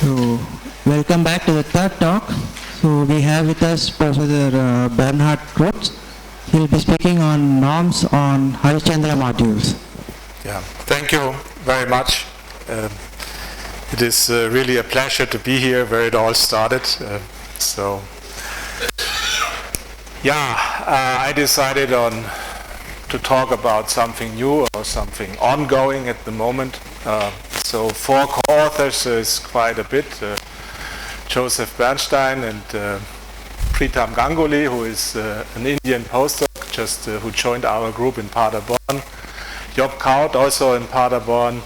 So, welcome back to the third talk. So, we have with us Professor Bernhard Kroetz. He'll be speaking on norms on Harish-Chandra modules. Yeah, thank you very much. It is really a pleasure to be here where it all started. I decided to talk about something new or something ongoing at the moment. So 4 co-authors is quite a bit. Joseph Bernstein and Pritam Ganguly, who is an Indian postdoc, who joined our group in Paderborn. Job Kaut, also in Paderborn,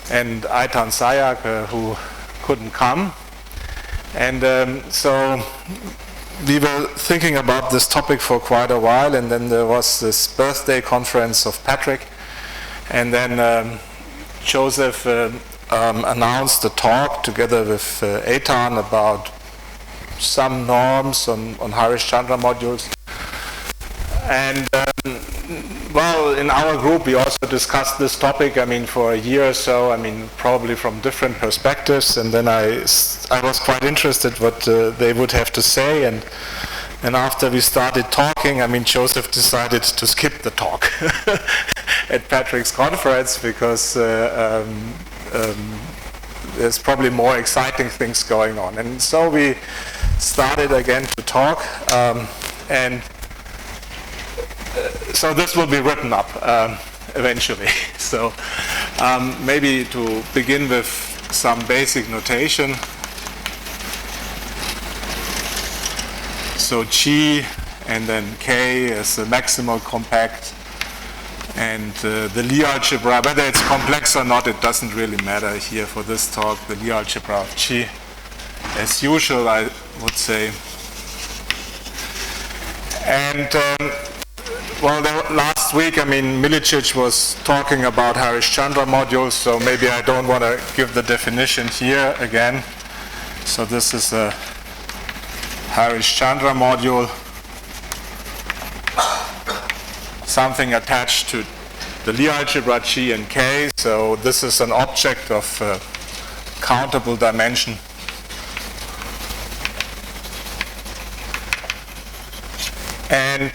and Aitan Sayak, who couldn't come. And so we were thinking about this topic for quite a while, and then there was this birthday conference of Patrick, and then Joseph announced a talk together with Aitan about some norms on Harish-Chandra modules. And well, in our group we also discussed this topic, for a year or so, probably from different perspectives, and then I was quite interested what they would have to say, and after we started talking, Joseph decided to skip the talk at Patrick's conference because there's probably more exciting things going on. And so we started again to talk, so this will be written up eventually. So maybe to begin with some basic notation. So G and then K is the maximal compact, and the Lie algebra, whether it's complex or not, it doesn't really matter here for this talk. The Lie algebra of G, as usual, I would say. And well, last week, Milicic was talking about Harish-Chandra modules, so maybe I don't want to give the definition here again. So this is a Harish-Chandra module, something attached to the Lie algebra G and K. So this is an object of countable dimension. And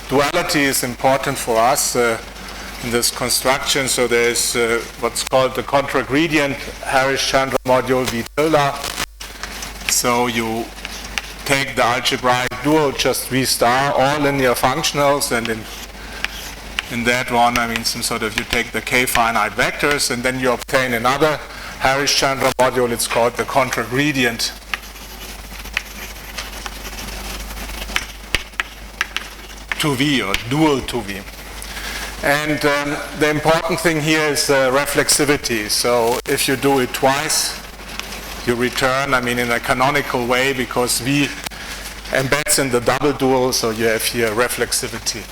duality is important for us in this construction. So there is what's called the contragradient Harish-Chandra module V tilde. So you take the algebraic dual, just V star, all linear functionals, and in that one, you take the K finite vectors, and then you obtain another Harish-Chandra module. It's called the contragradient to V, or dual to V. And the important thing here is reflexivity. So if you do it twice, you return, in a canonical way, because V embeds in the double dual, so you have here reflexivity.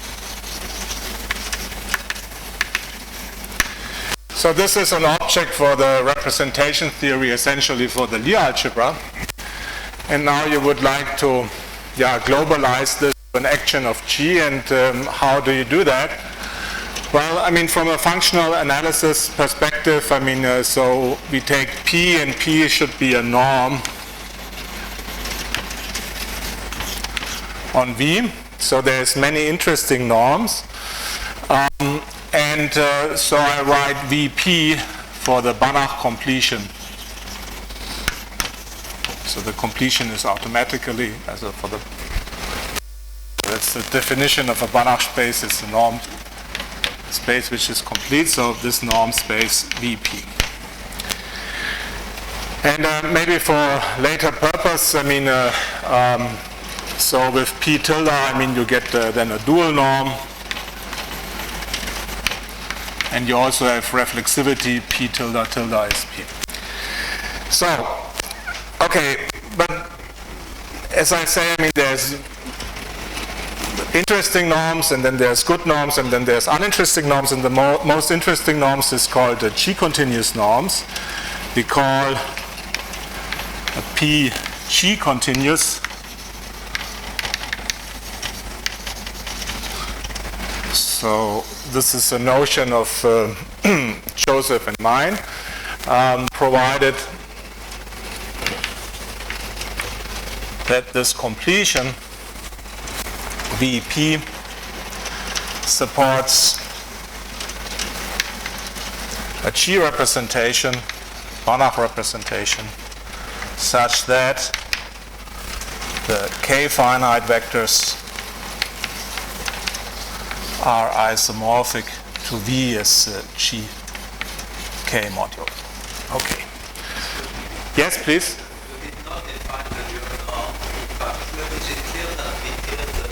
So this is an object for the representation theory, essentially for the Lie algebra. And now you would like to globalize this to an action of G, and how do you do that? Well, from a functional analysis perspective, so we take P, and P should be a norm on V. So there's many interesting norms. So I write VP for the Banach completion. So the completion is automatically, that's the definition of a Banach space. It's a norm space which is complete, so this norm space VP. And maybe for later purpose, so with P tilde, you get then a dual norm, and you also have reflexivity, P tilde tilde is P. So, okay, but as I say, there's interesting norms, and then there's good norms, and then there's uninteresting norms, and the most interesting norms is called the G-continuous norms. We call a P G-continuous. So this is a notion of Joseph and mine, provided that this completion VP supports a G representation, Banach representation, such that the K finite vectors are isomorphic to V as G K module. Okay. Yes, please. You did not define the dual norm, but is it clear that V tilde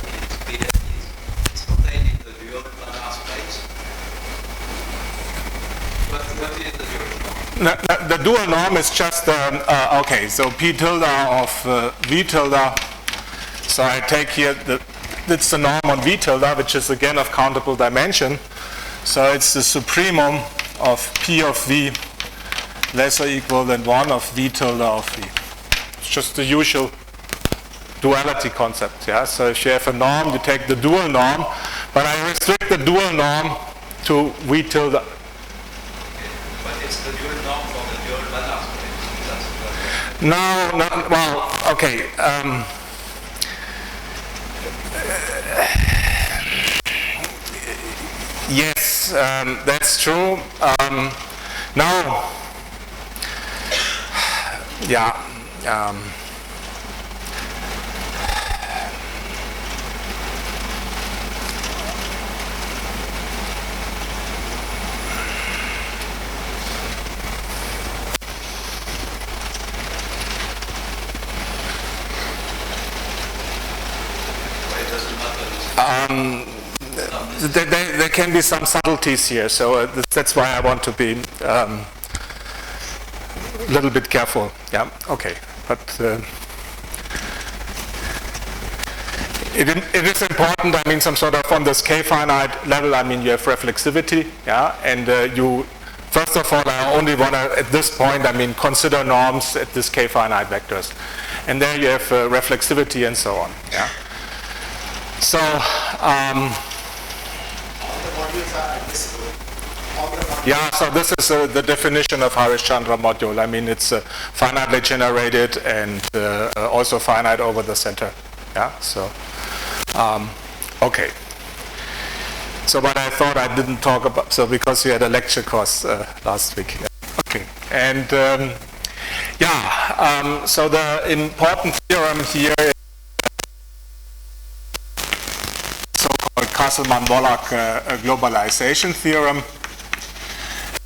is contained in the dual planar space? What is the dual norm? The dual norm is just, okay, so P tilde of V tilde. So I take here, it's the norm on V tilde, which is again of countable dimension. So it's the supremum of P of V less or equal than 1 of V tilde of V. It's just the usual duality concept. Yeah? So if you have a norm, you take the dual norm, but I restrict the dual norm to V tilde. Okay. But it's the dual norm for the dual planar space. No, well, okay. Yes, that's true. Now, yeah. There can be some subtleties here, so that's why I want to be a little bit careful. Yeah, okay, but it is important. I mean, some sort of on this K finite level. I mean, you have reflexivity, yeah, and you first of all, I only want to at this point, I mean, consider norms at this K finite vectors, and there you have reflexivity and so on. Yeah. So. Yeah, so this is the definition of Harish-Chandra module. I mean, it's finitely generated and also finite over the center. Yeah, so, okay. So, but I thought I didn't talk about, so because we had a lecture course last week. Yeah. Okay, and so the important theorem here is so-called Casselman-Wallach globalization theorem.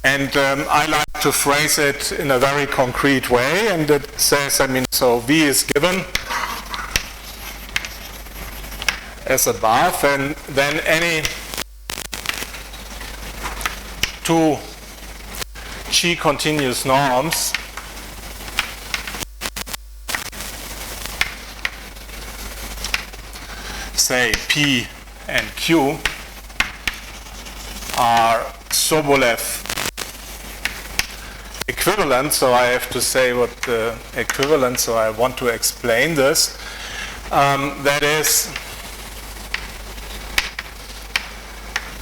And I like to phrase it in a very concrete way, and it says, I mean, so V is given as above, and then any two G continuous norms say P and Q are Sobolev equivalent, so I have to say what the equivalent, so I want to explain this. That is,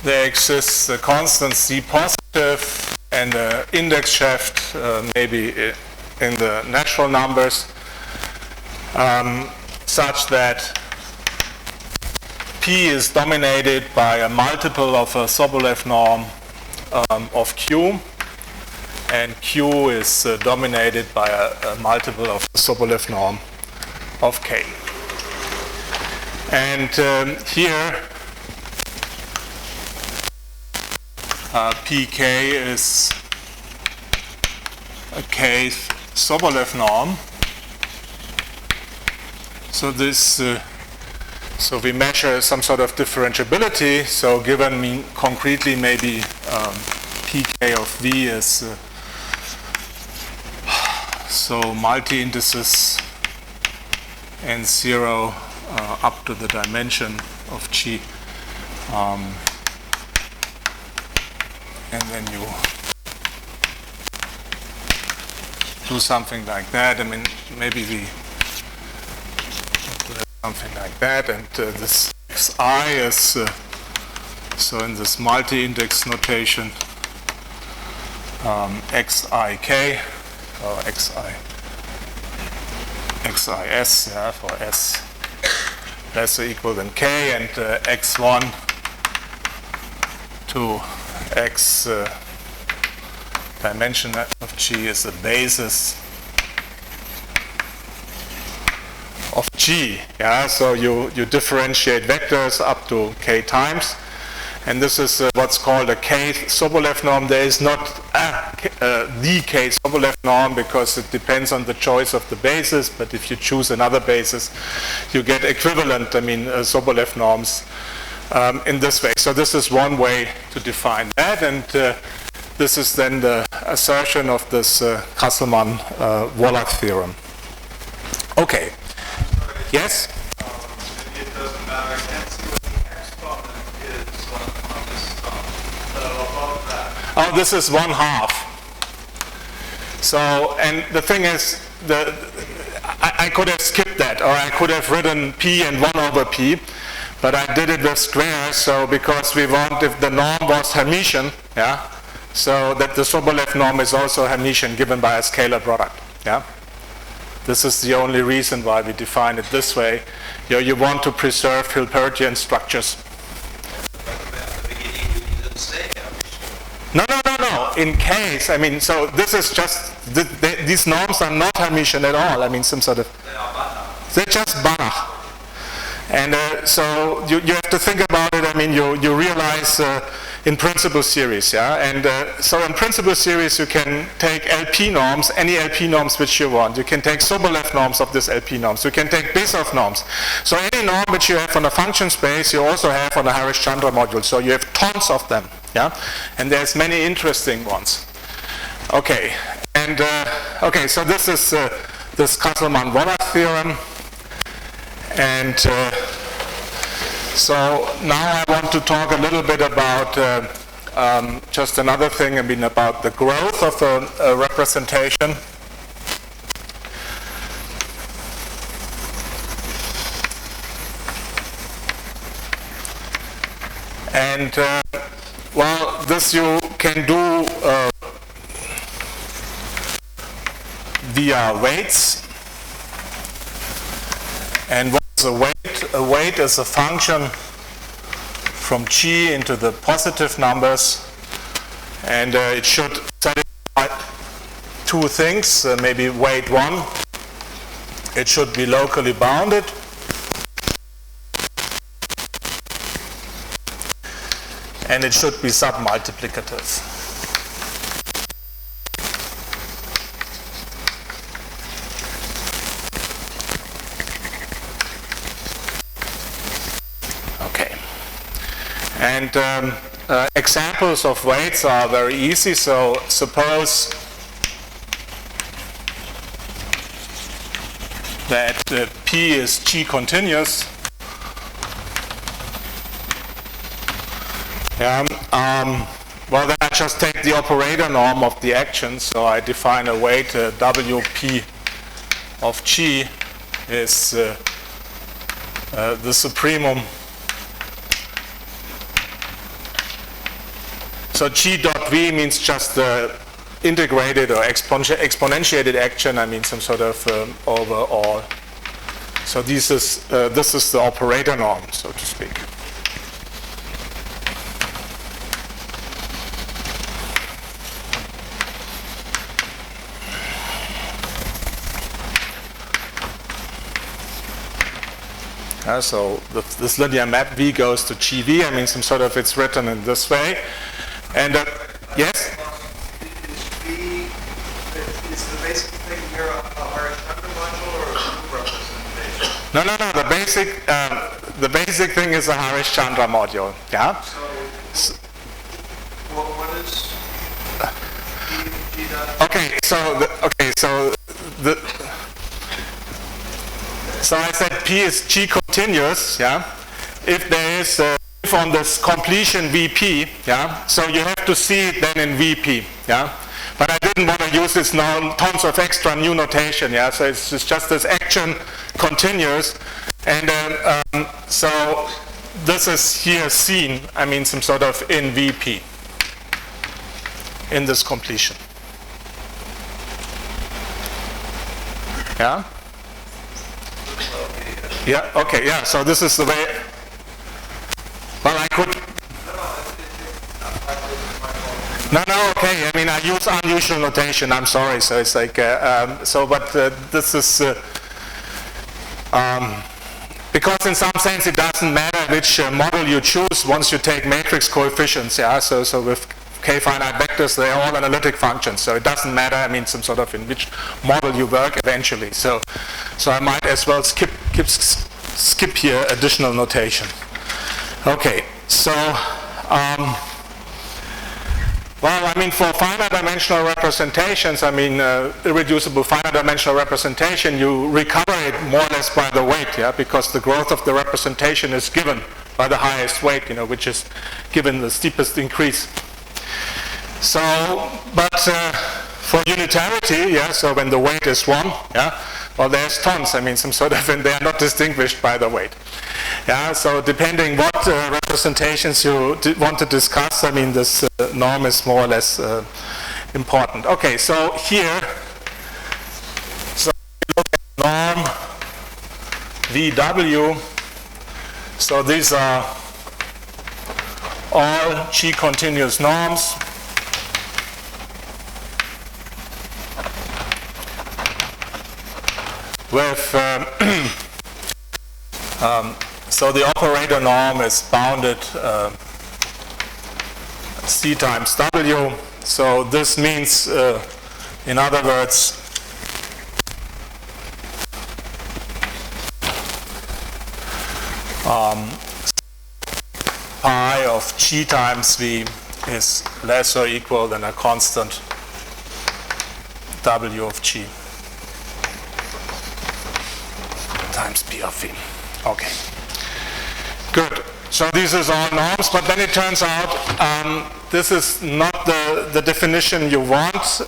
there exists a constant C positive and an index shaft maybe in the natural numbers such that P is dominated by a multiple of a Sobolev norm of Q, and Q is dominated by a multiple of the Sobolev norm of K. And here Pk is a K Sobolev norm. So this so we measure some sort of differentiability. So given concretely maybe Pk of V is so multi-indices n0 up to the dimension of G. And then you do something like that. I mean, maybe we do something like that, and this xi is so in this multi-index notation. xik or xis, yeah, for s less or equal than k, and x1 to x dimension of G is the basis of G. Yeah, so you differentiate vectors up to k times, and this is what's called a k Sobolev norm. There is not the k Sobolev norm because it depends on the choice of the basis, but if you choose another basis, you get equivalent, Sobolev norms in this way. So this is one way to define that, and this is then the assertion of this Casselman-Wallach theorem. Okay. Yes? Maybe it doesn't matter. I can't see what the exponent is on this stuff. So above that. Oh, this is 1/2. So, and the thing is, I could have skipped that, or I could have written P and 1 over P, but I did it with squares, so because we want, if the norm was Hermitian, yeah, so that the Sobolev norm is also Hermitian given by a scalar product, yeah. This is the only reason why we define it this way. You want to preserve Hilbertian structures. At the beginning, you didn't say No. In case, so this is just, these norms are not Hermitian at all. Some sort of, they are Banach. they're just Banach. And so you have to think about it. You realize in principal series, yeah. And so in principal series, you can take LP norms, any LP norms which you want. You can take Sobolev norms of this LP norms. You can take Bezoff norms. So any norm which you have on a function space, you also have on a Harish-Chandra module. So you have tons of them, yeah. And there's many interesting ones. Okay. And okay. So this is this Casselman-Wallach theorem. And so now I want to talk a little bit about just another thing, about the growth of a representation. And well, this you can do via weights. And what's a weight? A weight is a function from G into the positive numbers, and it should satisfy two things. Maybe weight 1, it should be locally bounded, and it should be submultiplicative. And examples of weights are very easy. So suppose that P is G continuous. Yeah, well, then I just take the operator norm of the action. So I define a weight WP of G is the supremum. So G dot V means just the integrated or exponentiated action. Some sort of overall. So this is the operator norm, so to speak. So this linear map V goes to GV. Some sort of, it's written in this way. And yes? Is the basic thing here a Harish-Chandra module or a group representation? No. The basic thing is a Harish-Chandra module. Yeah. So what is G dot? Okay. So I said P is G continuous. Yeah. If there is if on this completion VP, yeah, so you have to see it then in VP, yeah. But I didn't want to use this now tons of extra new notation, yeah. So it's just this action continuous, and so this is here seen. Some sort of in VP. in this completion. Yeah? Yeah, okay, yeah, so this is the way. Well, I could. No, okay, I mean, I use unusual notation, I'm sorry, so it's like, this is, because in some sense it doesn't matter which model you choose once you take matrix coefficients, yeah, so with k-finite vectors, they're all analytic functions, so it doesn't matter, I mean, some sort of in which model you work eventually, so I might as well skip here additional notation. Okay, so, well, I mean, for finite dimensional representations, I mean, irreducible finite dimensional representation, you recover it more or less by the weight, yeah, because the growth of the representation is given by the highest weight, you know, which is given the steepest increase. So, but for unitarity, yeah, so when the weight is 1, yeah, well, there's tons, I mean, some sort of, and they are not distinguished by the weight. Yeah, so depending what representations you want to discuss, I mean, this norm is more or less important. Okay, so here, so we look at norm VW. So these are all G continuous norms. With so the operator norm is bounded C times W. So this means, in other words, pi of G times V is less or equal than a constant W of G times P of V. Okay. Good. So these are all norms, but then it turns out this is not the definition you want.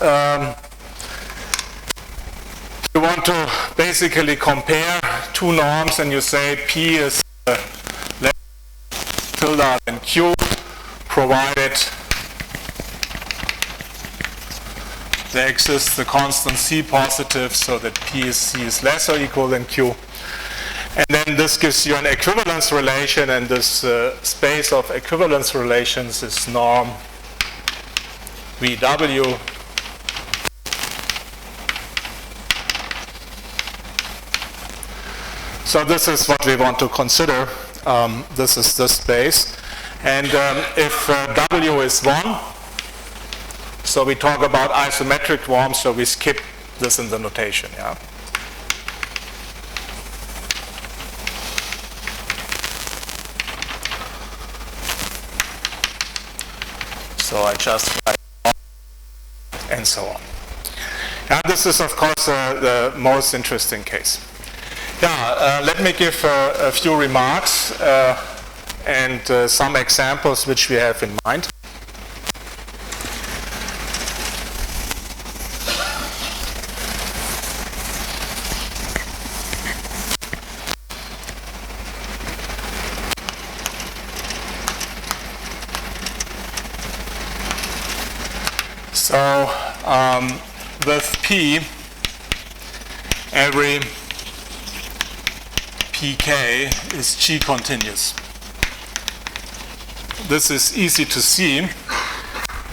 You want to basically compare two norms, and you say P is less tilde than Q, provided there exists the constant C positive, so that P is C is less or equal than Q. And then this gives you an equivalence relation, and this space of equivalence relations is norm VW. So this is what we want to consider. This is the space. And if W is 1, so we talk about isometric forms, so we skip this in the notation. Yeah. So I just write and so on. And this is, of course, the most interesting case. Yeah, let me give a few remarks and some examples which we have in mind. So with P, every pk is G continuous. This is easy to see,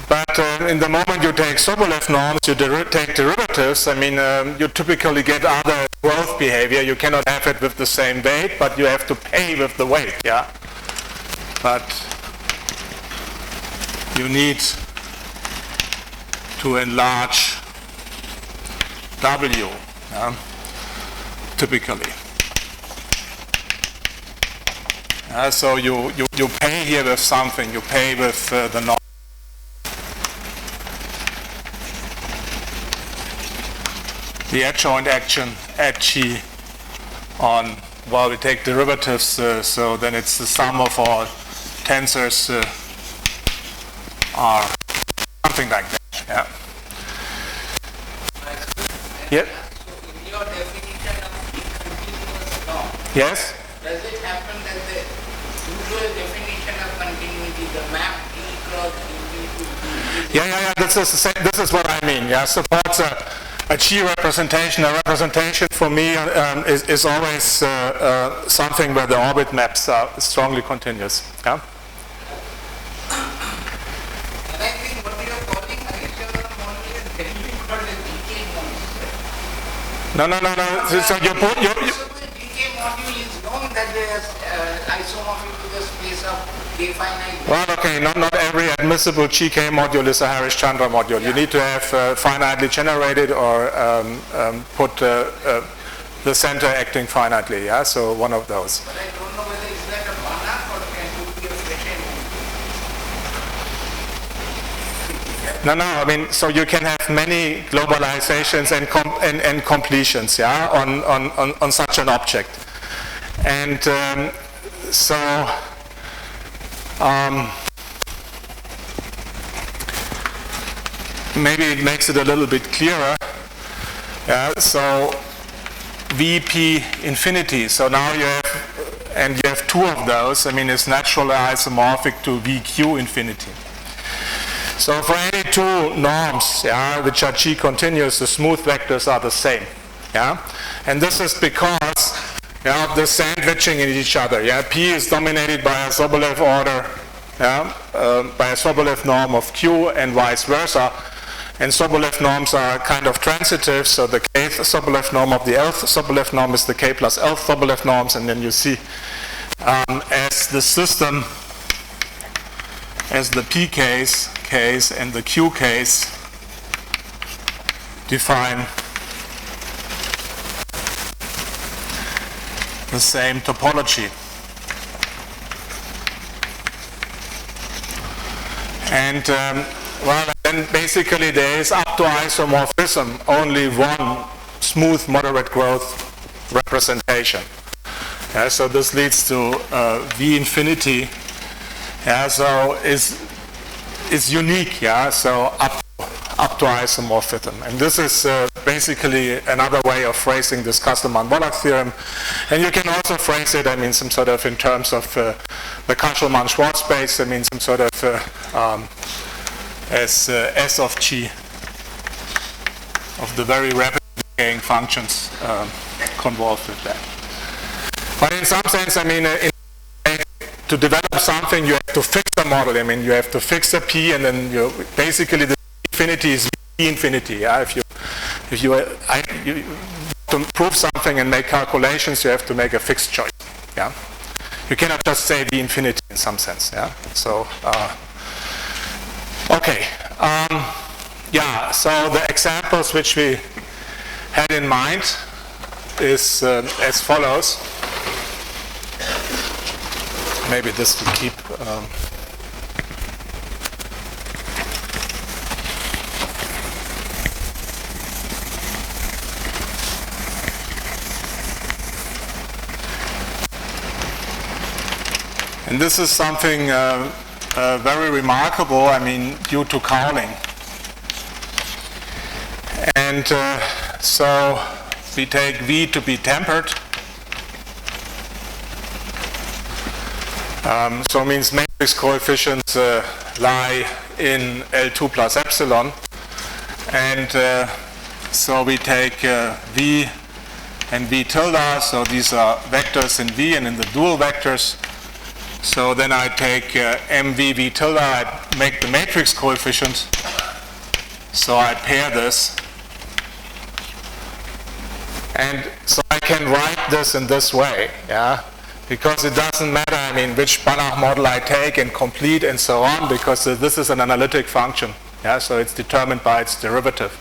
but in the moment you take Sobolev norms, you take derivatives, I mean, you typically get other growth behavior. You cannot have it with the same weight, but you have to pay with the weight, yeah? But you need to enlarge W, yeah, typically. So you pay here with something, you pay with the norm. The adjoint action at G on, well, we take derivatives, so then it's the sum of all tensors are something like that. Yeah. Yeah. So in your definition of continuous norm, Yes. does it happen that the usual definition of continuity, the map B cross dB to B, is Yeah. This is what I mean. Yeah, supports a G representation. A representation for me is always something where the orbit maps are strongly continuous. Yeah. And I think what you are calling Harish-Chandra model is generally called a GK model. No. So you put your The GK module is known that they are isomorphic to the space of K finite. well, okay, not every admissible GK module is a Harish-Chandra module. You need to have finitely generated or put the center acting finitely. Yeah, so one of those. But I don't know whether it's like a Banach or can it be a Freshen module. No. I mean, so you can have many globalizations and completions, yeah, on such an object, and maybe it makes it a little bit clearer. Yeah, so VP infinity. So now you have two of those. I mean, it's naturally isomorphic to VQ infinity. So for any two norms, yeah, which are G continuous, the smooth vectors are the same. Yeah, and this is because of the sandwiching in each other. Yeah, P is dominated by a Sobolev order, by a Sobolev norm of Q and vice versa. And Sobolev norms are kind of transitive, so the kth Sobolev norm of the lth Sobolev norm is the k plus lth Sobolev norms, and then you see as the system, as the P case and the Q case define the same topology. And well, then basically there is up to isomorphism only one smooth moderate growth representation. Yeah, so this leads to V infinity. Yeah, so is unique. Yeah, so up to isomorphism, and this is basically another way of phrasing this Casselman-Wallach theorem. And you can also phrase it, I mean, some sort of in terms of the Casselman-Schwarz space. I mean, some sort of as S of G of the very rapidly decaying functions convolved with that. But in some sense, I mean, to develop something, you have to fix the model. I mean, you have to fix a P, and then you basically the infinity is V infinity. Yeah? If you to prove something and make calculations, you have to make a fixed choice. Yeah, you cannot just say V infinity in some sense. Yeah, so. Okay, yeah, so the examples which we had in mind is as follows. Maybe this will keep. And this is something very remarkable, I mean, due to Cowling. And so we take V to be tempered. So it means matrix coefficients lie in L2 plus epsilon. And so we take V and V tilde, so these are vectors in V and in the dual vectors. So then I take MV V tilde, I make the matrix coefficient. So I pair this. And so I can write this in this way, yeah? Because it doesn't matter, I mean, which Banach model I take and complete and so on, because this is an analytic function, yeah? So it's determined by its derivative.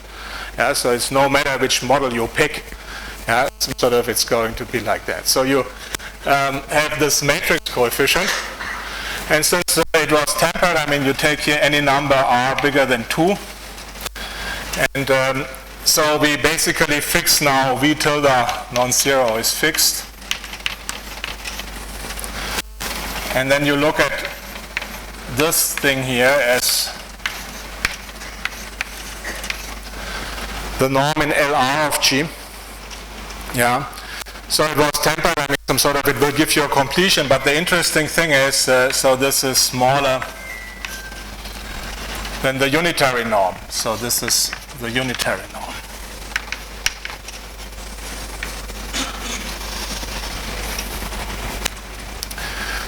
Yeah? So it's no matter which model you pick, yeah? Sort of it's going to be like that. So you have this matrix coefficient, and since it was tempered, I mean, you take here any number r bigger than 2, and so we basically fix now V tilde non-zero is fixed, and then you look at this thing here as the norm in LR of G, yeah. So it was tempered, I mean, some sort of, it will give you a completion, but the interesting thing is, so this is smaller than the unitary norm. So this is the unitary norm.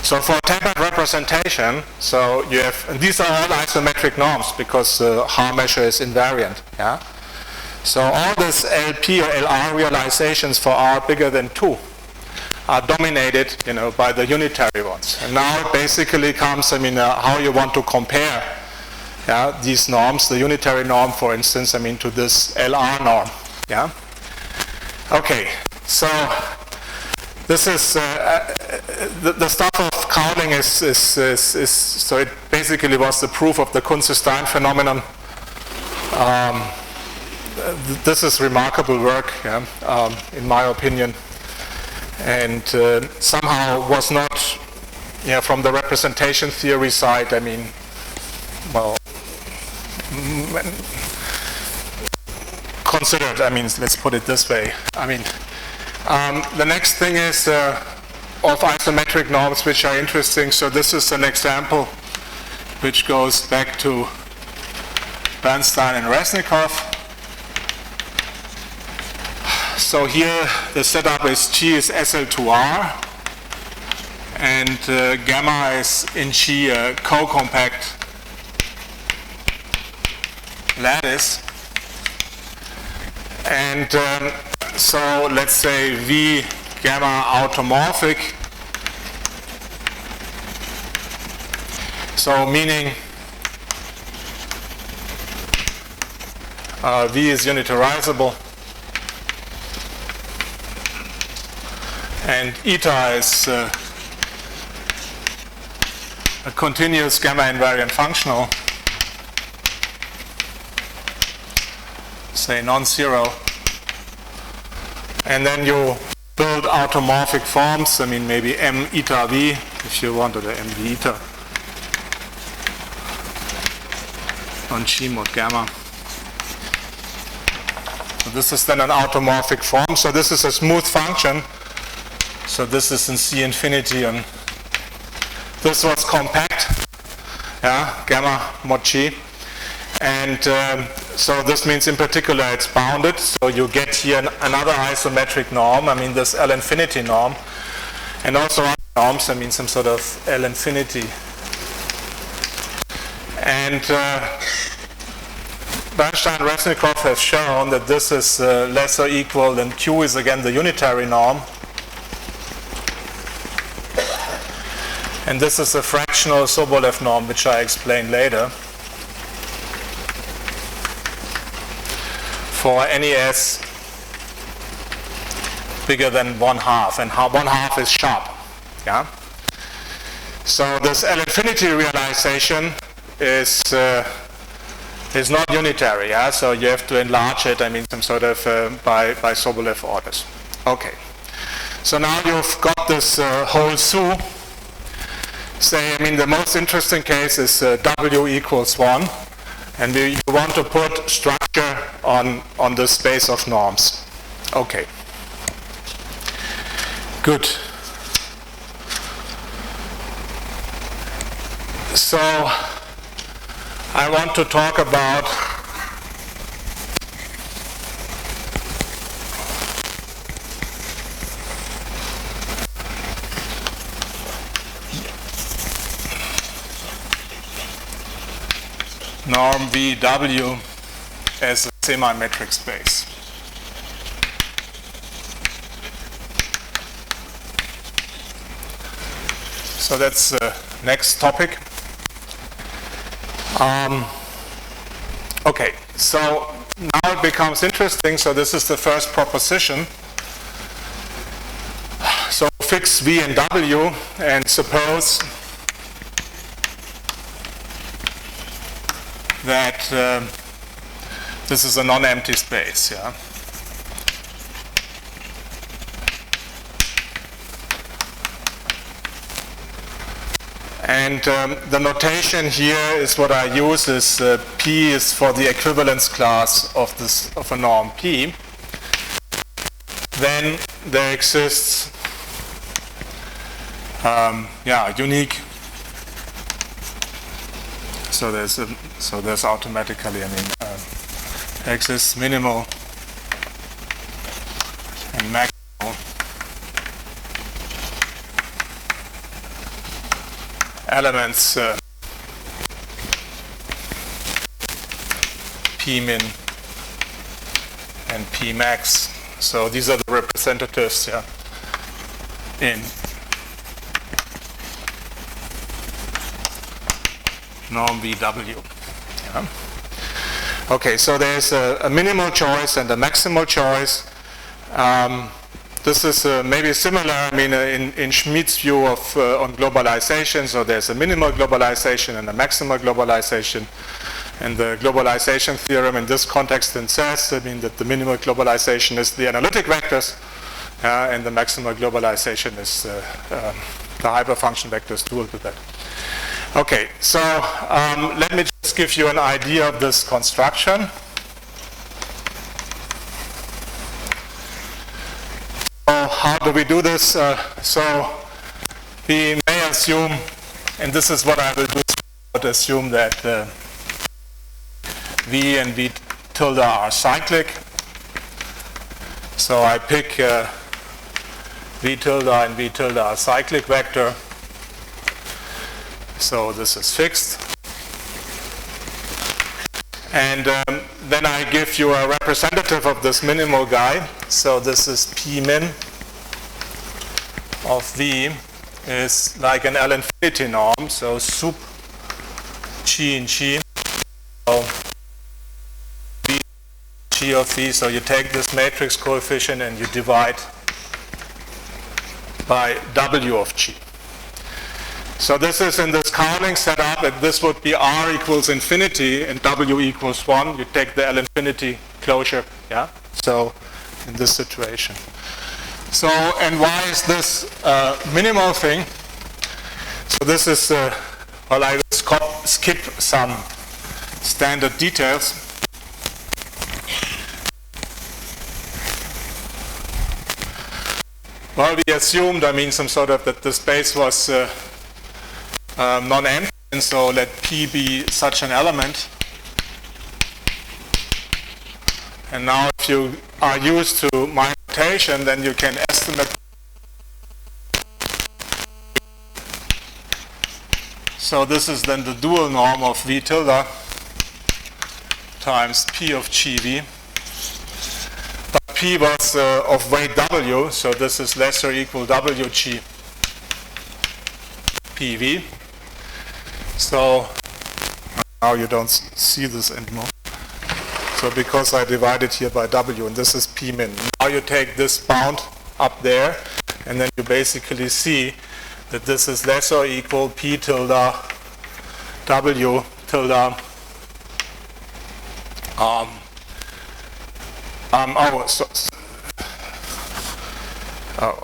So for tapered representation, so you have, and these are all isometric norms because the Haar measure is invariant. Yeah. So all these LP or LR realizations for R bigger than 2 are dominated, by the unitary ones. And now it basically comes, how you want to compare these norms, the unitary norm, for instance, to this LR norm. Yeah. Okay. So this is the stuff of counting is so it basically was the proof of the Kunze-Stein phenomenon. This is remarkable work, in my opinion, and somehow was not, from the representation theory side. Considered. Let's put it this way. The next thing is of isometric norms which are interesting. So this is an example which goes back to Bernstein and Resnikov. So here the setup is G is SL2R and gamma is in G a co-compact lattice. And so let's say V gamma automorphic. So meaning V is unitarizable and eta is a continuous gamma invariant functional, say non-zero. And then you build automorphic forms, maybe M eta V, if you wanted a M V eta on G mod gamma. So this is then an automorphic form. So this is a smooth function. So this is in C infinity, and this was compact, gamma mod G. And so this means in particular it's bounded. So you get here another isometric norm, this L infinity norm. And also other norms, some sort of L infinity. And Bernstein and Resnikov have shown that this is less or equal than Q is again the unitary norm. And this is a fractional Sobolev norm, which I explain later. For NES bigger than 1/2, and 1/2 is sharp. Yeah. So this L infinity realization is not unitary. Yeah. So you have to enlarge it. Some sort of by Sobolev orders. Okay. So now you've got this whole SU. Say, the most interesting case is W equals 1. And you want to put structure on the space of norms. Okay. Good. So I want to talk about norm VW as a semi-metric space. So that's the next topic. Okay, so now it becomes interesting. So this is the first proposition. So fix V and W and suppose that this is a non-empty space, yeah. And the notation here is what I use is P is for the equivalence class of a norm P. Then there exists unique So there's automatically, exists minimal and maximal elements P min and P max. So these are the representatives, in norm VW. Yeah. Okay, so there's a minimal choice and a maximal choice. This is maybe similar, in Schmidt's view of on globalization. So there's a minimal globalization and a maximal globalization. And the globalization theorem in this context then says, that the minimal globalization is the analytic vectors, and the maximal globalization is the hyperfunction vectors dual to that. Okay, so let me just give you an idea of this construction. So how do we do this? So we may assume, and this is what I will do, assume that V and V tilde are cyclic. So I pick V tilde and V tilde are cyclic vector. So this is fixed. And then I give you a representative of this minimal guy. So this is P min of V is like an L infinity norm. So sup chi in chi. So V chi of V. So you take this matrix coefficient and you divide by W of chi. So this is in this counting setup, and this would be R equals infinity and W equals 1. You take the L infinity closure, so in this situation. So, and why is this minimal thing? So this is, well, I will skip some standard details. Well, we assumed, some sort of that the space was non-empty, and so let P be such an element. And now if you are used to my notation, then you can estimate. So this is then the dual norm of V tilde times P of chi V. But P was of weight W, so this is less or equal W chi PV. So now you don't see this anymore. So because I divided here by W, and this is P min. Now you take this bound up there, and then you basically see that this is less or equal P tilde W tilde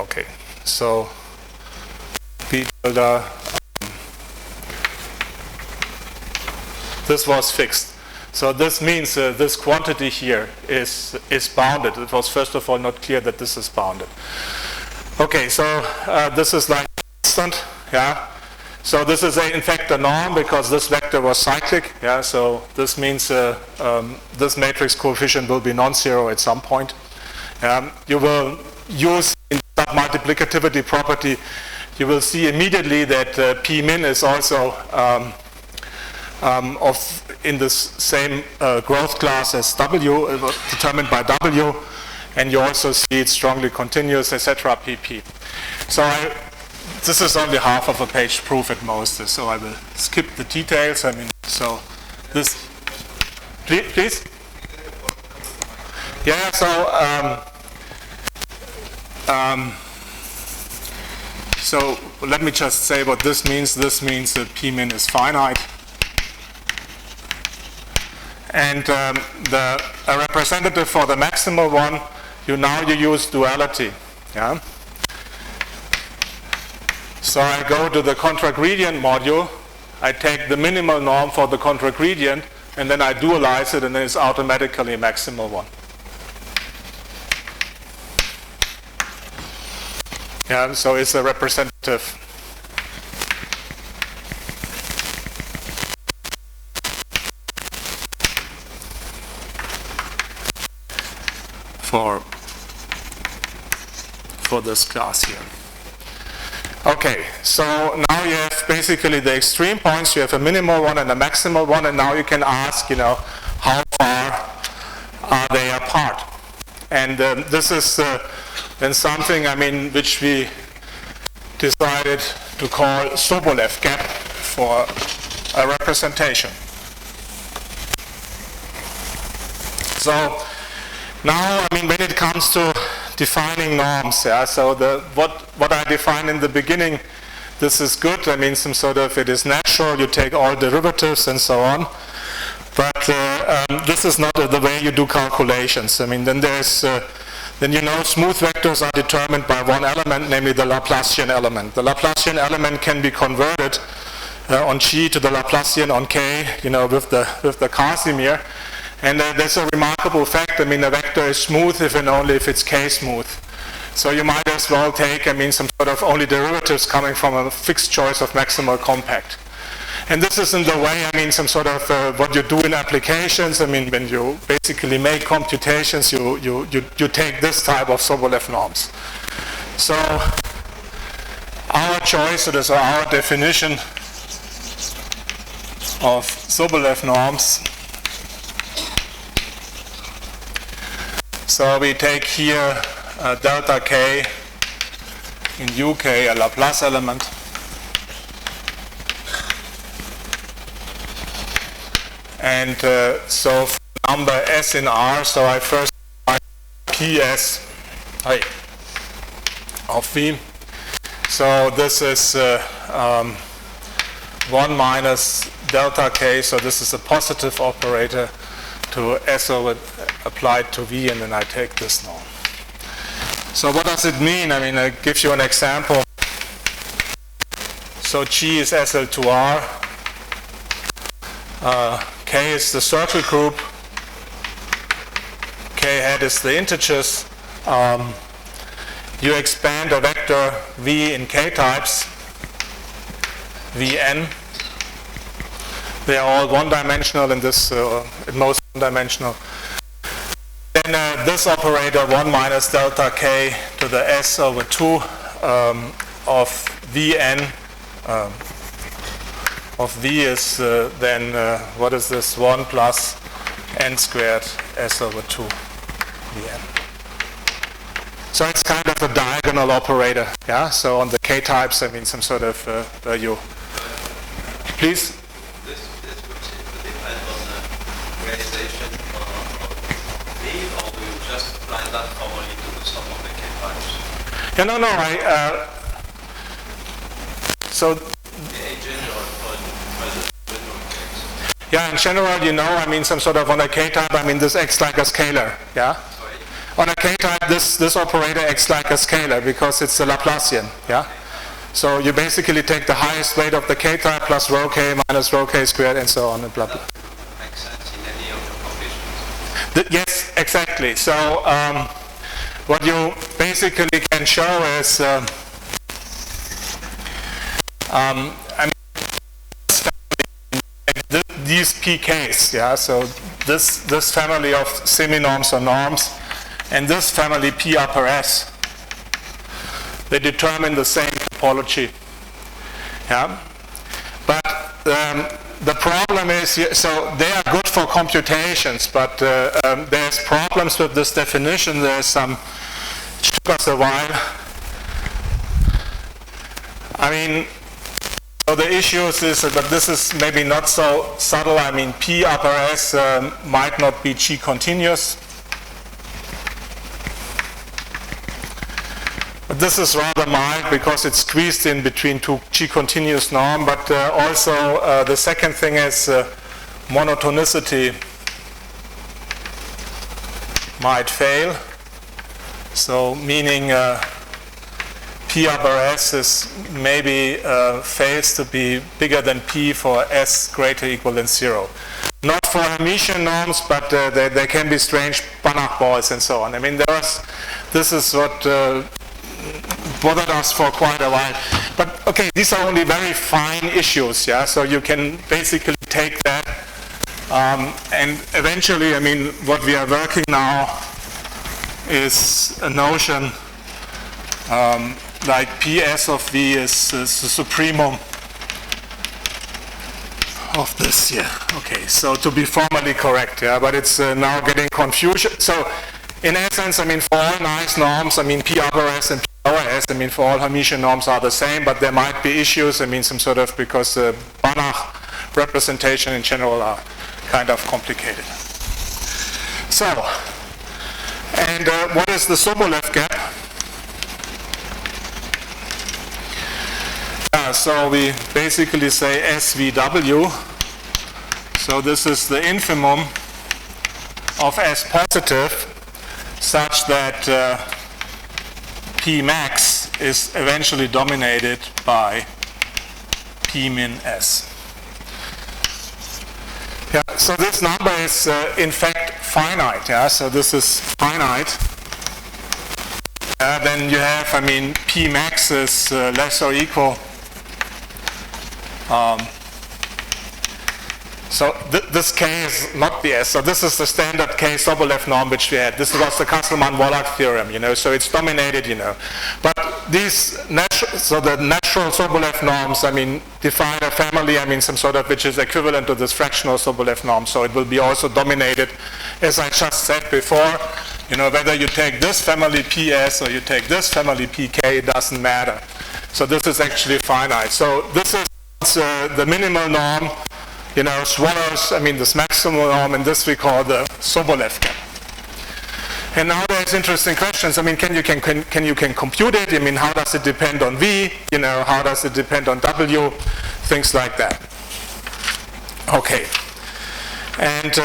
okay. So P tilde this was fixed. So this means this quantity here is bounded. It was first of all not clear that this is bounded. Okay, so this is like constant, So this is in fact a norm because this vector was cyclic, So this means this matrix coefficient will be non-zero at some point. You will use in submultiplicativity property. You will see immediately that P min is also in this same growth class as W, determined by W, and you also see it's strongly continuous, etc. PP. So this is only half of a page proof at most, so I will skip the details. So this, please. Yeah. So let me just say what this means. This means that P min is finite. And a representative for the maximal one, you use duality. So I go to the contragradient module, I take the minimal norm for the contragradient, and then I dualize it, and then it's automatically a maximal one. So it's a representative. for this class here. Okay, so now you have basically the extreme points. You have a minimal one and a maximal one, and now you can ask, how far are they apart? And this is then something, which we decided to call Sobolev gap for a representation. So now, when it comes to defining norms, so what I defined in the beginning, this is good. Some sort of, it is natural, you take all derivatives and so on. But this is not the way you do calculations. Then there's, smooth vectors are determined by one element, namely the Laplacian element. The Laplacian element can be converted on G to the Laplacian on K, with the Casimir. And there's a remarkable fact. A vector is smooth if and only if it's K-smooth. So you might as well take, some sort of only derivatives coming from a fixed choice of maximal compact. And this is in the way, some sort of what you do in applications. When you basically make computations, you take this type of Sobolev norms. So our choice, or our definition of Sobolev norms. So we take here delta k in uk, a Laplace element. And so for number s in R, so I first write ps of v. So this is 1 minus delta k, so this is a positive operator to S over applied to V, and then I take this norm. So what does it mean? I give you an example. So G is SL2R. K is the circle group. K hat is the integers. You expand a vector V in K types, Vn. They are all one-dimensional in this, at most one-dimensional. Then this operator, 1 minus delta k to the s over 2 of Vn of V is then, what is this, 1 plus n squared s over 2 Vn. So it's kind of a diagonal operator, yeah? So on the k types, some sort of value. Please? This would depend on the realization of V, or do you just apply that formally to the sum of the k types? Yeah, no, so yeah, in general, some sort of on a k-type, this acts like a scalar, yeah? Sorry? On a k-type, this operator acts like a scalar because it's the Laplacian, yeah? So you basically take the highest weight of the k-type plus rho k minus rho k squared and so on and blah, blah. Makes sense in any of the conditions. Yes, exactly. So what you basically can show is, these PKs, yeah, so this family of semi-norms or norms, and this family P upper S, they determine the same topology, yeah. But the problem is, so they are good for computations, but there's problems with this definition. There's some, it took us a while. So the issue is, but this is maybe not so subtle. P upper S might not be G continuous. But this is rather mild because it's squeezed in between two G continuous norm. But also the second thing is monotonicity might fail. So meaning P upper S is maybe fails to be bigger than P for S greater or equal than 0. Not for Hermitian norms, but there can be strange Banach balls and so on. This is what bothered us for quite a while. But okay, these are only very fine issues, yeah. So you can basically take that, and eventually, what we are working now is a notion like PS of V is the supremum of this here. Okay, so to be formally correct, yeah, but it's now getting confusion. So in essence, I mean, for all nice norms, I mean, P upper S and P lower S, I mean, for all Hermitian norms are the same, but there might be issues, I mean, some sort of, because the Banach representation in general are kind of complicated. So, and what is the Sobolev gap? So we basically say SVW. So this is the infimum of S positive, such that P max is eventually dominated by P min S. Yeah, so this number is in fact finite. Yeah, so this is finite. Then you have, I mean, P max is less or equal. So this K is not the S. So this is the standard K Sobolev norm which we had. This was the Casselman-Wallach theorem, you know. So it's dominated, you know. But these the natural Sobolev norms, I mean, define a family, I mean, some sort of which is equivalent to this fractional Sobolev norm. So it will be also dominated, as I just said before. You know, whether you take this family PS or you take this family PK, it doesn't matter. So this is actually finite. So this is the minimal norm, you know, swallows, I mean, this maximal norm, and this we call the Sobolev gap. And now there's interesting questions. I mean, can you compute it? I mean, how does it depend on V? You know, how does it depend on W? Things like that. Okay. And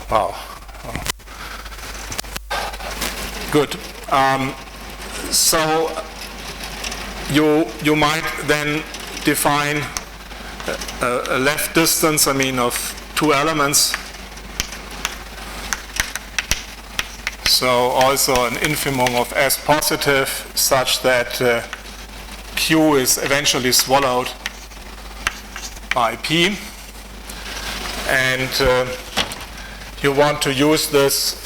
wow. Good. So you might then define a left distance, I mean, of two elements. So also an infimum of S positive, such that Q is eventually swallowed by P. And you want to use this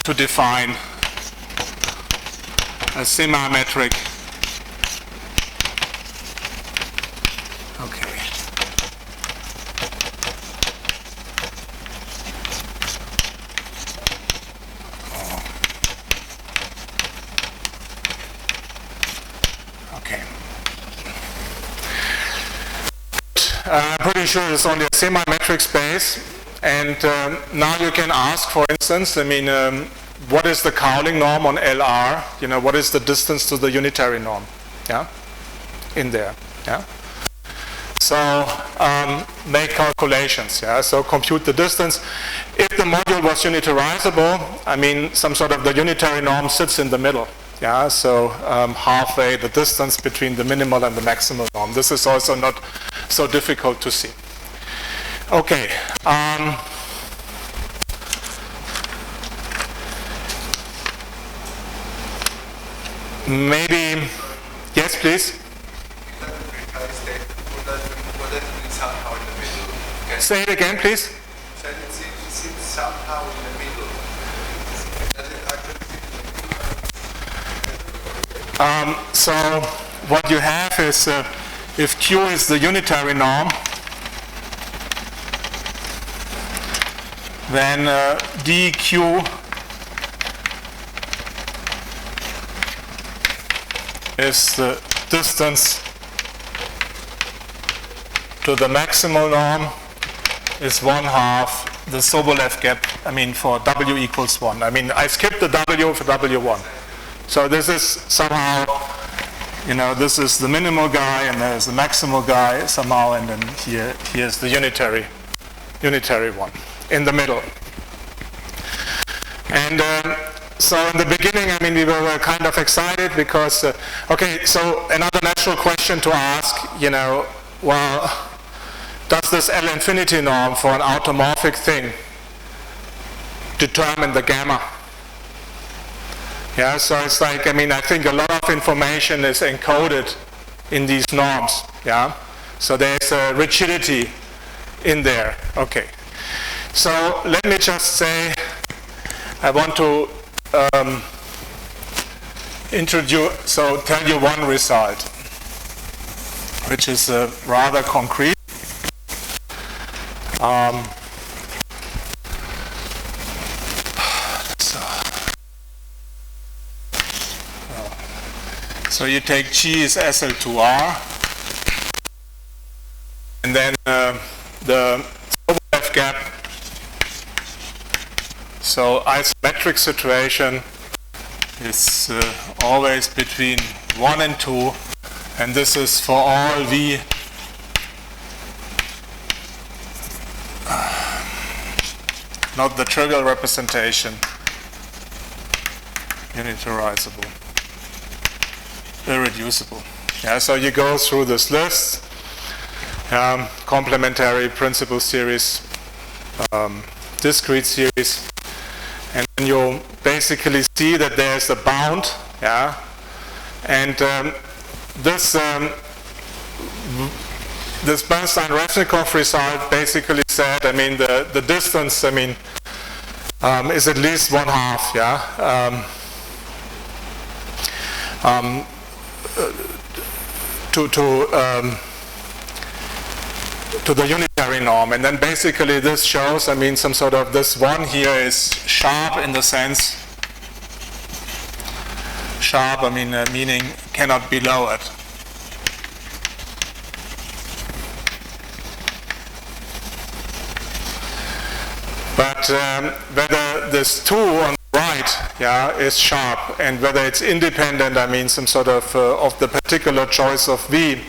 to define a semi-metric. Okay. Okay. I'm pretty sure it's only a semi-metric space. And now you can ask, for instance, I mean, what is the Cowling norm on LR? You know, what is the distance to the unitary norm? Yeah, in there. Yeah. So make calculations. Yeah. So compute the distance. If the module was unitarizable, I mean, some sort of the unitary norm sits in the middle. Yeah. So halfway the distance between the minimal and the maximal norm. This is also not so difficult to see. Okay. Maybe, yes, please. Say it again, please. It sits somehow in the middle. Does it actually? So what you have is, if Q is the unitary norm, then dq is the distance to the maximal norm is 1/2 the Sobolev gap, I mean, for W equals 1. I mean, I skipped the W for W1. So this is somehow, you know, this is the minimal guy and there's the maximal guy somehow, and then here's the unitary one in the middle. And so in the beginning, I mean, we were kind of excited because, okay, so another natural question to ask, you know, well, does this L infinity norm for an automorphic thing determine the gamma? Yeah, so it's like, I mean, I think a lot of information is encoded in these norms, yeah? So there's a rigidity in there. Okay. So let me just say, I want to tell you one result, which is rather concrete. So you take G is SL2R, and then the Sobolev gap, so isometric situation is always between 1 and 2, and this is for all V not the trivial representation, unitarizable, irreducible. Yeah, so you go through this list, complementary principal series, discrete series, and then you basically see that there's a bound, yeah, and this Bernstein-Resnikov result basically said, I mean, the distance, I mean, is at least 1/2, yeah, to the unitary norm. And then basically this shows, I mean, some sort of, this one here is sharp in the sense, sharp, I mean, meaning cannot be lowered. But whether this 2 on the right, yeah, is sharp, and whether it's independent, I mean, some sort of the particular choice of V,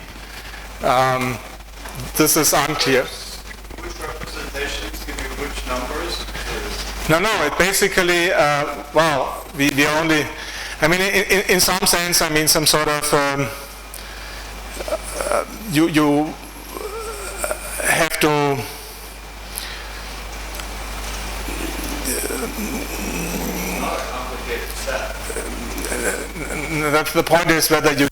this is unclear. Which representations give you which numbers? No, it basically, well, we only, I mean, in some sense, I mean, some sort of, you have to, that's the point is whether you,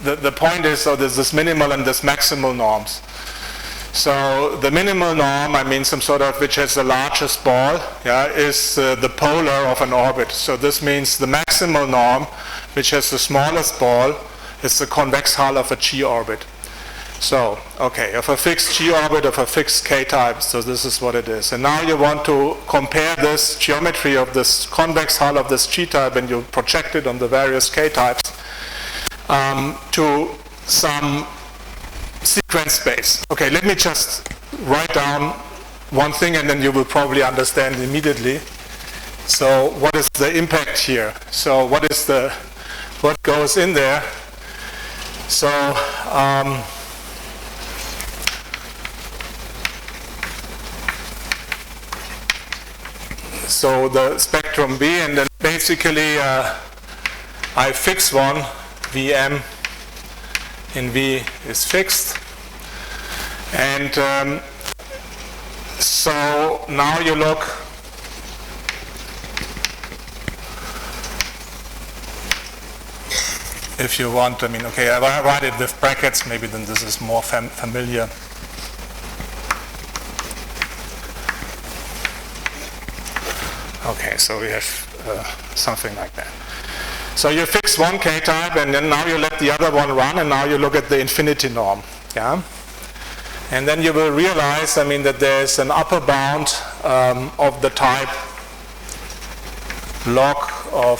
the point is, so there's this minimal and this maximal norms. So the minimal norm, I mean, some sort of, which has the largest ball, yeah, is the polar of an orbit. So this means the maximal norm, which has the smallest ball, is the convex hull of a G orbit. So, okay, of a fixed G orbit of a fixed K type, so this is what it is. And now you want to compare this geometry of this convex hull of this G type, and you project it on the various K types to some sequence space. Okay, let me just write down one thing and then you will probably understand immediately. So what is the impact here? So what goes in there? So so the spectrum B, and then basically I fix one, Vm in V is fixed, and so now you look, if you want, I mean, okay, I write it with brackets, maybe then this is more familiar. Okay, so we have something like that. So you fix one K-type, and then now you let the other one run, and now you look at the infinity norm, yeah? And then you will realize, I mean, that there's an upper bound of the type log of,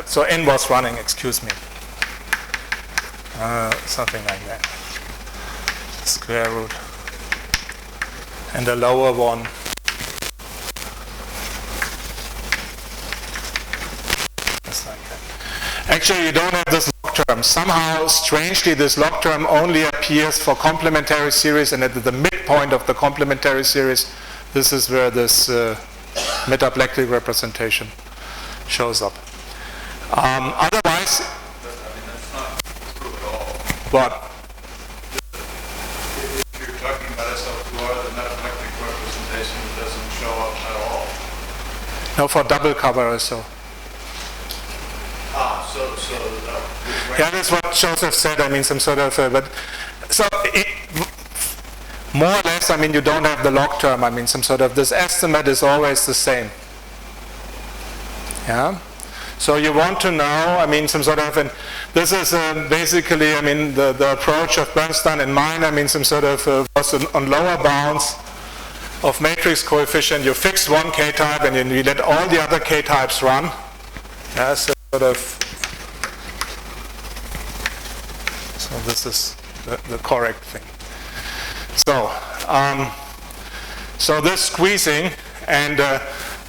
so n was running, excuse me. Something like that. Square root. And the lower one, actually, you don't have this log term. Somehow, strangely, this log term only appears for complementary series, and at the midpoint of the complementary series, this is where this metaplectic representation shows up. Otherwise, that's not true at all. what? If you're talking about SL2R, the metaplectic representation doesn't show up at all. No, for double cover or so. So Yeah, that's what Joseph said. I mean, some sort of, more or less, I mean, you don't have the log term. I mean, some sort of, this estimate is always the same. Yeah? So you want to know, I mean, some sort of, and this is basically, I mean, the approach of Bernstein and mine, I mean, some sort of, was on lower bounds of matrix coefficient. You fix one k-type and you let all the other k-types run. Yeah, so sort of, so this is the correct thing. So this squeezing, and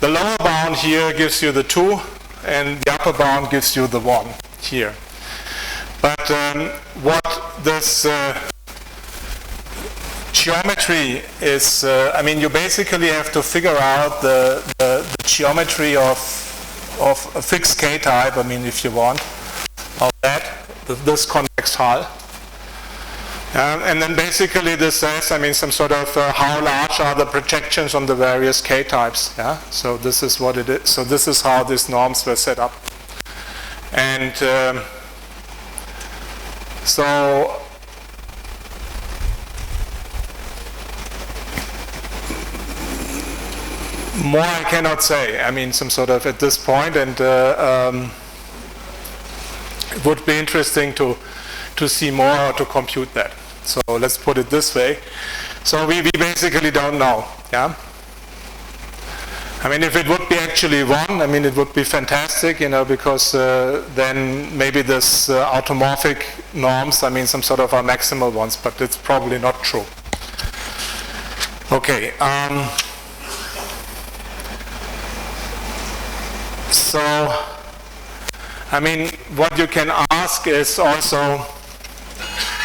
the lower bound here gives you the 2, and the upper bound gives you the 1 here. But what this geometry is, I mean, you basically have to figure out the geometry of a fixed k-type, I mean, if you want, of that, this convex hull. And then basically this says, I mean, some sort of how large are the projections on the various k-types. Yeah? So this is what it is. So this is how these norms were set up. And so more I cannot say. I mean, some sort of at this point, and it would be interesting to see more how to compute that. So let's put it this way. So we basically don't know. Yeah. I mean, if it would be actually 1, I mean, it would be fantastic, you know, because then maybe this automorphic norms, I mean, some sort of are maximal ones, but it's probably not true. Okay. So, I mean, what you can ask is also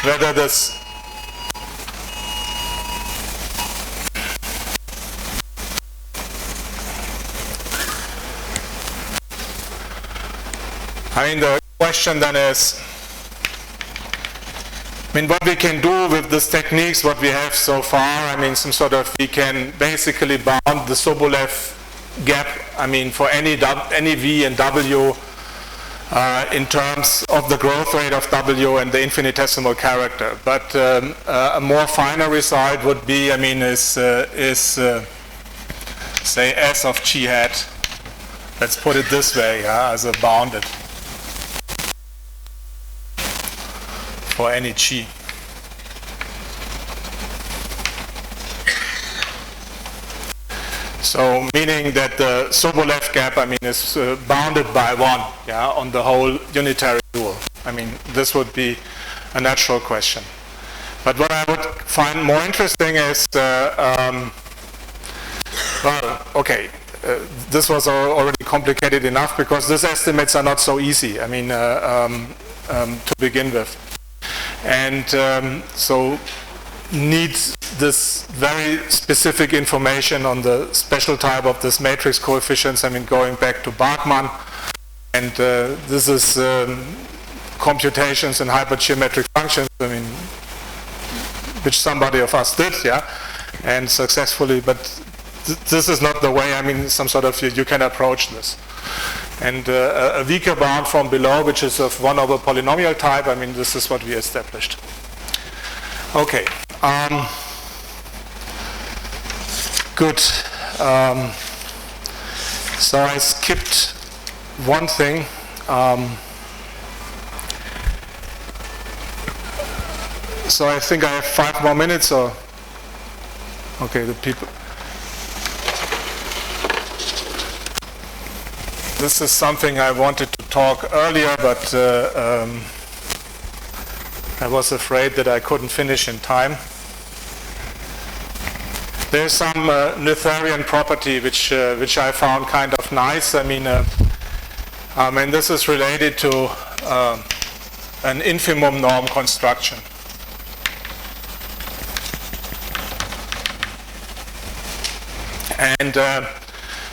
whether this the question then is, I mean, what we can do with these techniques, what we have so far, I mean, some sort of, we can basically bound the Sobolev gap, I mean, for any V and W in terms of the growth rate of W and the infinitesimal character. But a more finer result would be, I mean, is say S of G hat. Let's put it this way, yeah, as a bounded for any G. So meaning that the Sobolev gap, I mean, is bounded by 1, yeah, on the whole unitary dual. I mean, this would be a natural question. But what I would find more interesting is, well, okay, this was already complicated enough because these estimates are not so easy, I mean, to begin with. And so needs this very specific information on the special type of this matrix coefficients, I mean, going back to Bachmann. And this is computations in hypergeometric functions, I mean, which somebody of us did, yeah, and successfully, but this is not the way, I mean, some sort of, you can approach this. And a weaker bound from below, which is of 1 over polynomial type, I mean, this is what we established. Okay. Good. So I skipped one thing. So I think I have 5 more minutes, or okay, the people. This is something I wanted to talk earlier, but I was afraid that I couldn't finish in time. There's some Noetherian property which I found kind of nice. I mean, and this is related to an infimum norm construction. And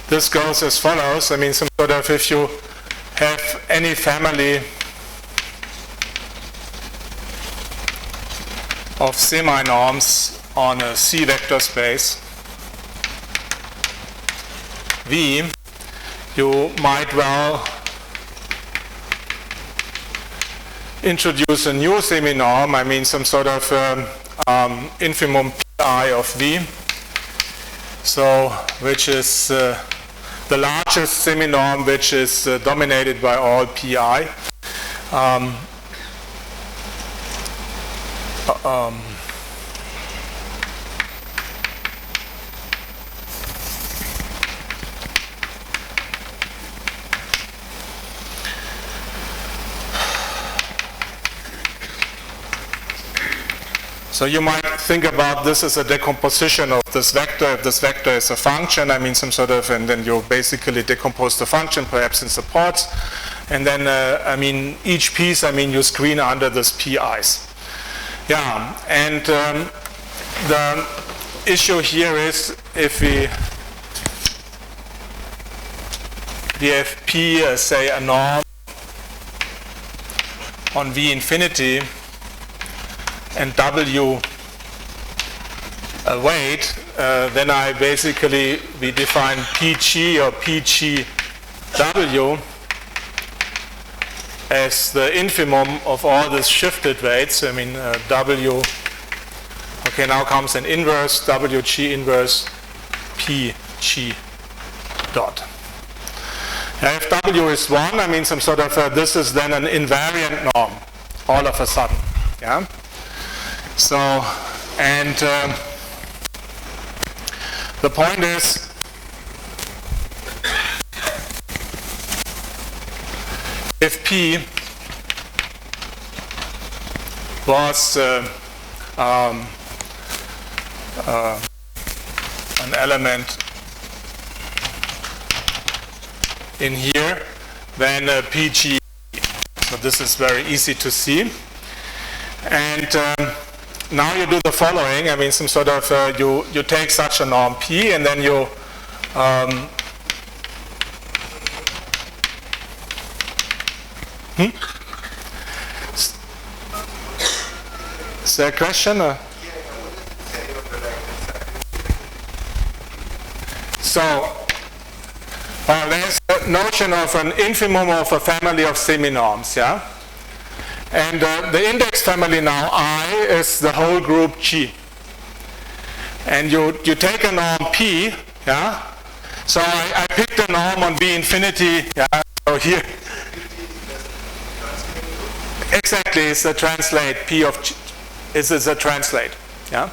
this goes as follows. I mean, some sort of, if you have any family of semi-norms on a C vector space V, you might well introduce a new semi-norm, I mean some sort of infimum pi of V, so which is the largest semi-norm which is dominated by all pi. So you might think about this as a decomposition of this vector. If this vector is a function, I mean some sort of, and then you basically decompose the function perhaps in supports. And then, I mean, each piece, I mean, you screen under this pi's. Yeah, and the issue here is if we have P, say, a norm on V infinity, and W a weight, then we define PG or PGW as the infimum of all these shifted weights. I mean W, okay, now comes an inverse, WG inverse PG dot. Now if W is 1, I mean some sort of, this is then an invariant norm all of a sudden, yeah? So, and the point is, if P was an element in here, then PG, so this is very easy to see. And now you do the following, I mean some sort of, you take such a norm P and then you Is there a question? So, there's a notion of an infimum of a family of semi-norms, yeah? And the index family now I is the whole group G. And you take a norm P, yeah? So I picked a norm on B infinity, yeah? So here, exactly, it's a translate, P of G is a translate, yeah?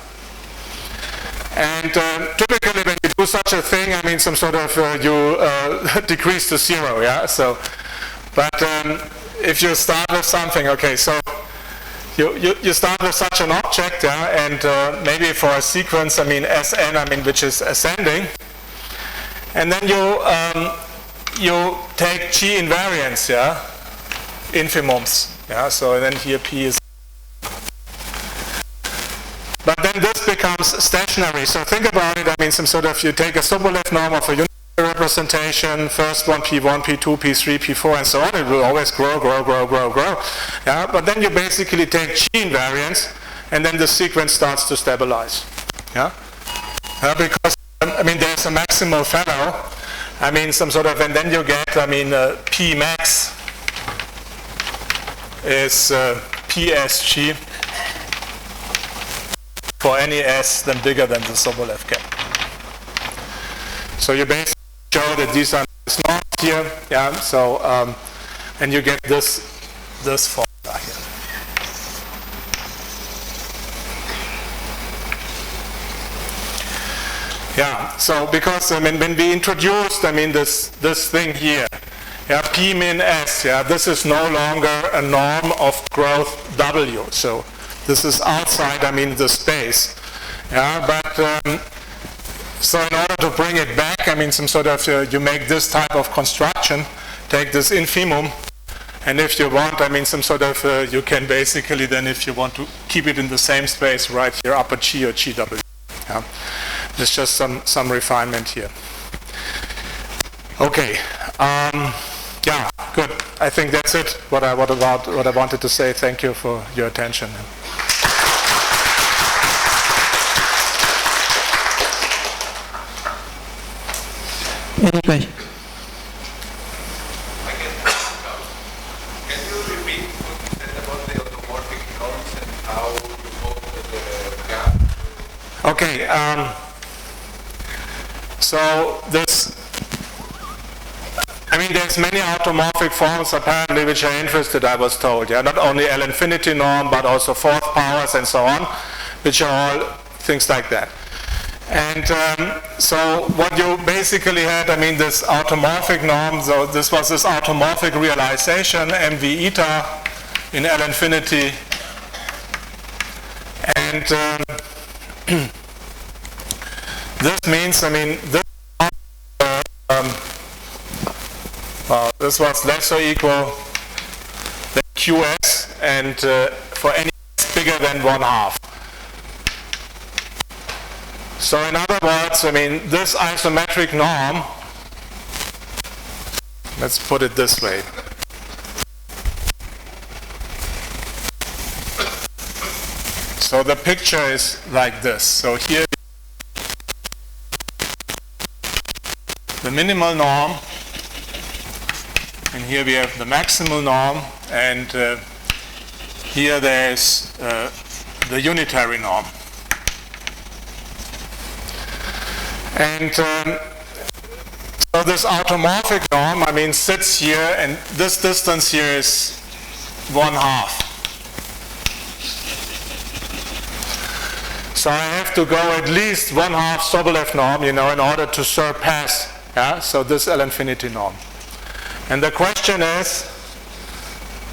And typically when you do such a thing, I mean some sort of, you decrease to 0, yeah? So, but if you start with something, okay, so you start with such an object, yeah, and maybe for a sequence, I mean Sn, I mean which is ascending, and then you take G invariants, yeah, infimums, yeah, so then here P is. But then this becomes stationary. So think about it, I mean some sort of, you take a Sobolev norm of a unitary representation, first one P1, P2, P3, P4 and so on, it will always grow. Yeah? But then you basically take G invariants and then the sequence starts to stabilize. Yeah? Because, I mean there's a maximal fellow, I mean some sort of, and then you get, I mean P max is PSG for any S then bigger than the Sobolev gap. So you basically show that these are norms here, yeah. So and you get this formula here. Yeah. So because I mean when we introduced, I mean this thing here, yeah, P min S, yeah, this is no longer a norm of growth W. So this is outside, I mean, the space. Yeah, but so in order to bring it back, I mean, some sort of, you make this type of construction, take this infimum, and if you want, I mean, some sort of, you can basically then, if you want to keep it in the same space, right here, upper G or GW. Yeah. There's just some refinement here. Okay. Yeah, good. I think that's it. What I wanted to say. Thank you for your attention. Any question? Can you repeat what you said about how you hope that the gap. Okay, so this, I mean, there's many automorphic forms apparently which are interested, I was told. Yeah, not only L infinity norm, but also fourth powers and so on, which are all things like that. And so what you basically had, I mean, this automorphic norm, so this was this automorphic realization, MV eta in L infinity. And this means, I mean, this, this was less or equal than QS, and for any s bigger than 1/2. So in other words, I mean, this isometric norm, let's put it this way. So the picture is like this. So here the minimal norm, and here we have the maximal norm, and here there's the unitary norm. And so this automorphic norm, I mean, sits here, and this distance here is 1/2. So I have to go at least 1/2 Sobolev norm, you know, in order to surpass, yeah, so this L infinity norm. And the question is,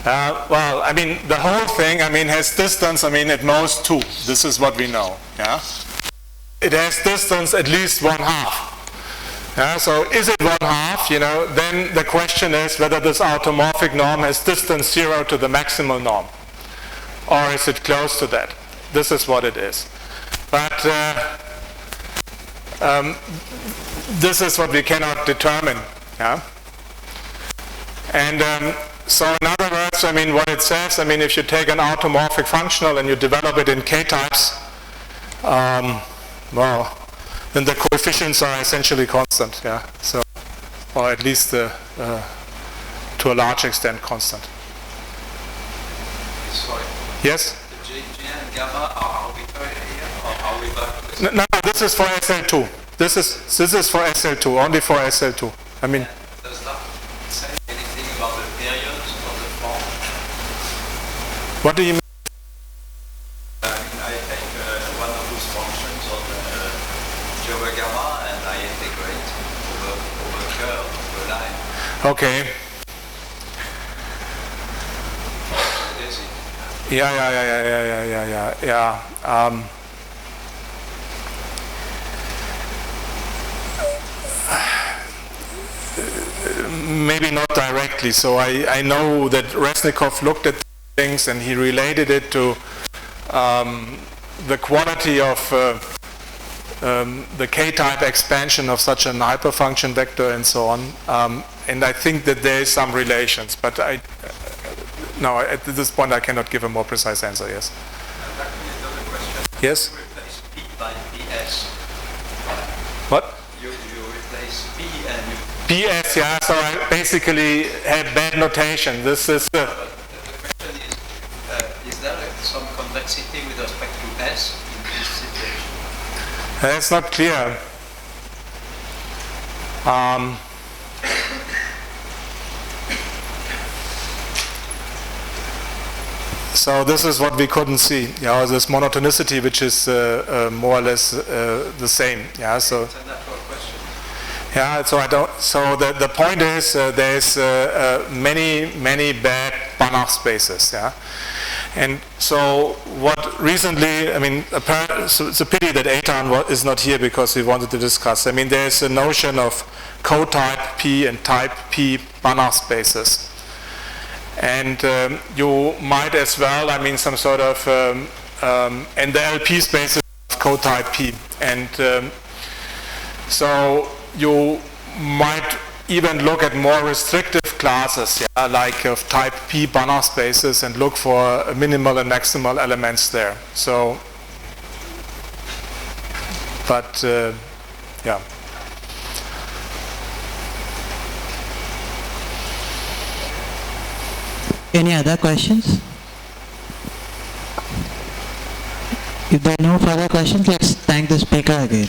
well, I mean, the whole thing, I mean, has distance, I mean, at most 2. This is what we know, yeah. It has distance at least 1/2. Yeah, so is it 1/2, you know, then the question is whether this automorphic norm has distance 0 to the maximal norm, or is it close to that? This is what it is. But this is what we cannot determine. Yeah? And so in other words, I mean, what it says, I mean, if you take an automorphic functional and you develop it in k-types, well, then the coefficients are essentially constant. Yeah? So, or at least to a large extent constant. Sorry. Yes? The G and gamma are arbitrary here, or are we back to this? No, this is for SL2. This is for SL2, only for SL2. I mean, Does that say anything about the periods of the form? what do you mean? I mean, I take one of those functions on G over gamma and I integrate over curve, over line. Okay. Is it? Yeah. Maybe not directly. So I know that Resnikov looked at things and he related it to the quality of the k-type expansion of such an hyperfunction vector and so on. And I think that there is some relations, but no, at this point I cannot give a more precise answer, yes. And actually another question. Yes? You replace P by PS. What? You replace P and you... PS, yeah, so I basically had bad notation. This is But the question is there some convexity with respect to S in this situation? that's not clear. So this is what we couldn't see. You know, this monotonicity, which is more or less the same. Yeah. So. It's a natural question. Yeah. So I don't. So the point is there's many bad Banach spaces. Yeah. And so what recently, I mean, so it's a pity that Eitan is not here because we wanted to discuss. I mean, there's a notion of co-type P and type P Banach spaces. And you might as well, I mean, some sort of, and the LP spaces of co-type P. And so you might even look at more restrictive classes, yeah, like of type P Banach spaces, and look for minimal and maximal elements there. So, but yeah. Any other questions? If there are no further questions, let's thank the speaker again.